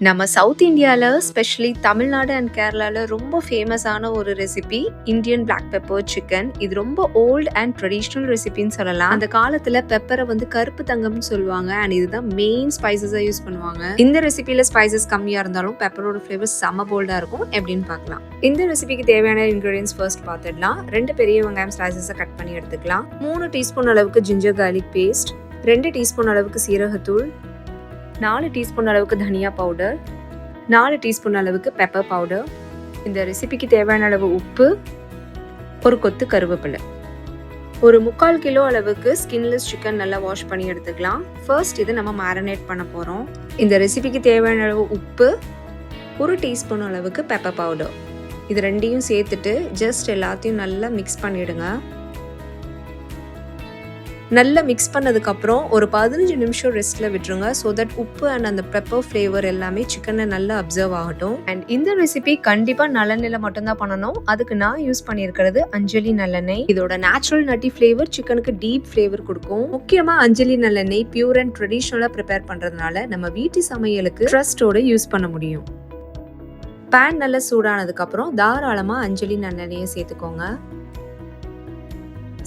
நம்ம சவுத் இந்தியால specially Tamil Nadu and கேரளால ரொம்ப ஃபேமஸான ஒரு recipe Indian black pepper chicken. இது ரொம்ப ஓல்ட் அண்ட் ட்ரெடிஷ்னல் ரெசிபின்னு சொல்லலாம். அந்த காலத்துல பெப்பரை வந்து கருப்பு தங்கம்னு சொல்லுவாங்க அண்ட் இதுதான் மெயின் ஸ்பைசஸா யூஸ் பண்ணுவாங்க. இந்த ரெசிபில ஸ்பைசஸ் கம்மியா இருந்தாலும் பெப்பரோட ஃபிளேவர் செம போல்டா இருக்கும். எப்படின்னு பார்க்கலாம். இந்த ரெசிபிக்கு தேவையான இன்கிரீடியன்ஸ் ஃபர்ஸ்ட் பார்த்துடலாம். 2 பெரிய வெங்காயம் ஸ்லைசஸை கட் பண்ணி எடுத்துக்கலாம். 3 டீஸ்பூன் அளவுக்கு ஜிஞ்சர் கார்லிக் பேஸ்ட், 2 டீஸ்பூன் அளவுக்கு சீரகத்தூள், 4 டீஸ்பூன் அளவுக்கு தனியா பவுடர், 4 டீஸ்பூன் அளவுக்கு பெப்பர் பவுடர், இந்த ரெசிபிக்கு தேவையான அளவு உப்பு, ஒரு கொத்து கருவேப்பிலை, ஒரு 3/4 கிலோ அளவுக்கு ஸ்கின்லெஸ் சிக்கன் நல்லா வாஷ் பண்ணி எடுத்துக்கலாம். ஃபர்ஸ்ட் இதை நம்ம மேரினேட் பண்ண போகிறோம். இந்த ரெசிபிக்கு தேவையான அளவு உப்பு, 1 டீஸ்பூன் அளவுக்கு பெப்பர் பவுடர், இது ரெண்டையும் சேர்த்துட்டு ஜஸ்ட் எல்லாத்தையும் நல்லா மிக்ஸ் பண்ணிவிடுங்க. நல்லா மிக்ஸ் பண்ணதுக்கப்புறம் ஒரு 15 நிமிஷம் ரெஸ்ட்டில் விட்டுருங்க. ஸோ தட் உப்பு அண்ட் அந்த பெப்பர் ஃப்ளேவர் எல்லாமே சிக்கனை நல்லா அப்சர்வ் ஆகட்டும். அண்ட் இந்த ரெசிபி கண்டிப்பாக நல்லெண்ணெயில் மட்டும்தான் பண்ணணும். அதுக்கு நான் யூஸ் பண்ணியிருக்கிறது அஞ்சலி நல்லெண்ணெய். இதோட நேச்சுரல் நட்டி ஃப்ளேவர் சிக்கனுக்கு டீப் ஃப்ளேவர் கொடுக்கும். முக்கியமாக அஞ்சலி நல்லெண்ணெய் பியூர் அண்ட் ட்ரெடிஷ்னலாக ப்ரிப்பேர் பண்ணுறதுனால நம்ம வீட்டு சமையலுக்கு ட்ரஸ்டோட யூஸ் பண்ண முடியும். பேன் நல்லா சூடானதுக்கப்புறம் தாராளமாக அஞ்சலி நல்லெண்ணெயை சேர்த்துக்கோங்க.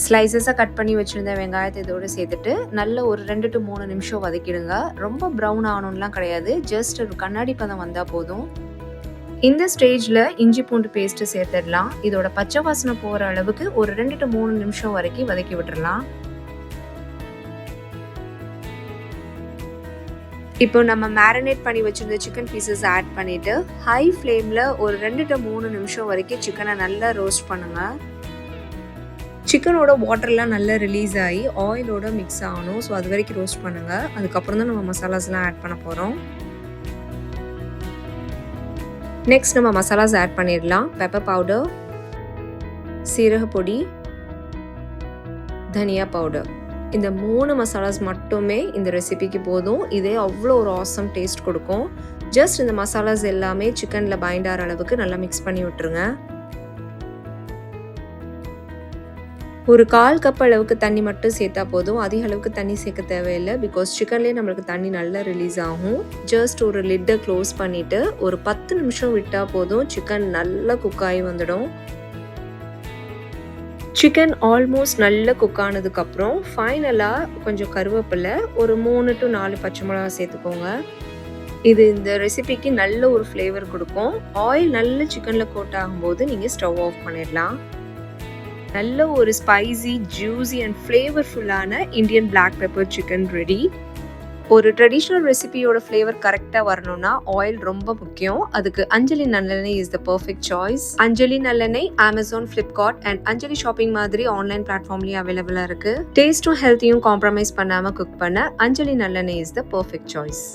ஸ்லைசஸாக கட் பண்ணி வச்சுருந்த வெங்காயத்தை இதோடு சேர்த்துட்டு நல்ல ஒரு 2 to 3 நிமிஷம் வதக்கிடுங்க. ரொம்ப ப்ரௌன் ஆகணும்லாம் கிடையாது, ஜஸ்ட் ஒரு கண்ணாடி பதம் வந்தால் போதும். இந்த ஸ்டேஜில் இஞ்சி பூண்டு பேஸ்ட்டு சேர்த்துடலாம். இதோட பச்சை வாசனை போகிற அளவுக்கு ஒரு 2 to 3 நிமிஷம் வரைக்கும் வதக்கி விட்டுடலாம். இப்போ நம்ம மேரினேட் பண்ணி வச்சுருந்த சிக்கன் பீசஸ் ஆட் பண்ணிவிட்டு ஹை ஃப்ளேமில் ஒரு 2 to 3 நிமிஷம் வரைக்கும் சிக்கனை நல்லா ரோஸ்ட் பண்ணுங்கள். சிக்கனோட வாட்டர்லாம் நல்லா ரிலீஸ் ஆகி ஆயிலோட மிக்ஸ் ஆகணும். ஸோ அது வரைக்கும் ரோஸ்ட் பண்ணுங்கள். அதுக்கப்புறம் தான் நம்ம மசாலாஸ்லாம் ஆட் பண்ண போகிறோம். நெக்ஸ்ட் நம்ம மசாலாஸ் ஆட் பண்ணிடலாம். பெப்பர் பவுடர், சீரக பொடி, தனியா பவுடர். இந்த 3 மசாலாஸ் மட்டுமே இந்த ரெசிபிக்கு போதும். இதே அவ்வளோ ஒரு ஆசம் டேஸ்ட் கொடுக்கும். ஜஸ்ட் இந்த மசாலாஸ் எல்லாமே சிக்கனில் பைண்ட் ஆகிற அளவுக்கு நல்லா மிக்ஸ் பண்ணி விட்டுருங்க. ஒரு 1/4 கப் அளவுக்கு தண்ணி மட்டும் சேர்த்தா போதும். அதிக அளவுக்கு தண்ணி சேர்க்க தேவையில்லை. பிகாஸ் சிக்கன்லேயே நம்மளுக்கு தண்ணி நல்லா ரிலீஸ் ஆகும். ஜஸ்ட் ஒரு லிட்டை க்ளோஸ் பண்ணிவிட்டு ஒரு 10 நிமிஷம் விட்டால் போதும். சிக்கன் நல்லா குக் ஆகி வந்துடும். சிக்கன் ஆல்மோஸ்ட் நல்லா குக் ஆனதுக்கப்புறம் ஃபைனலாக கொஞ்சம் கருவேப்பிலை, ஒரு 3 to 4 பச்சை மிளகா சேர்த்துக்கோங்க. இது இந்த ரெசிபிக்கு நல்ல ஒரு ஃப்ளேவர் கொடுக்கும். ஆயில் நல்ல சிக்கனில் கோட் ஆகும்போது நீங்கள் ஸ்டவ் ஆஃப் பண்ணிடலாம். நல்ல ஒரு ஸ்பைசி, ஜூஸி அண்ட் ஃப்ளேவர்ஃபுல்லான Indian black pepper chicken ready. ஒரு ட்ரெடிஷ்னல் ரெசிபியோட ஃப்ளேவர் கரெக்டாக வரணும்னா ஆயில் ரொம்ப முக்கியம். அதுக்கு அஞ்சலி நல்லெண்ணெய் is the perfect choice. Anjali நல்லெண்ணெய் Amazon, Flipkart and Anjali shopping மாதிரி ஆன்லைன் பிளாட்ஃபார்ம்லேயும் அவைலபிளாக இருக்குது. டேஸ்ட்டும் ஹெல்த்தையும் காம்ப்ரமைஸ் பண்ணாமல் குக் பண்ண அஞ்சலி நல்லெண்ணெய் இஸ் த பர்ஃபெக்ட் சாய்ஸ்.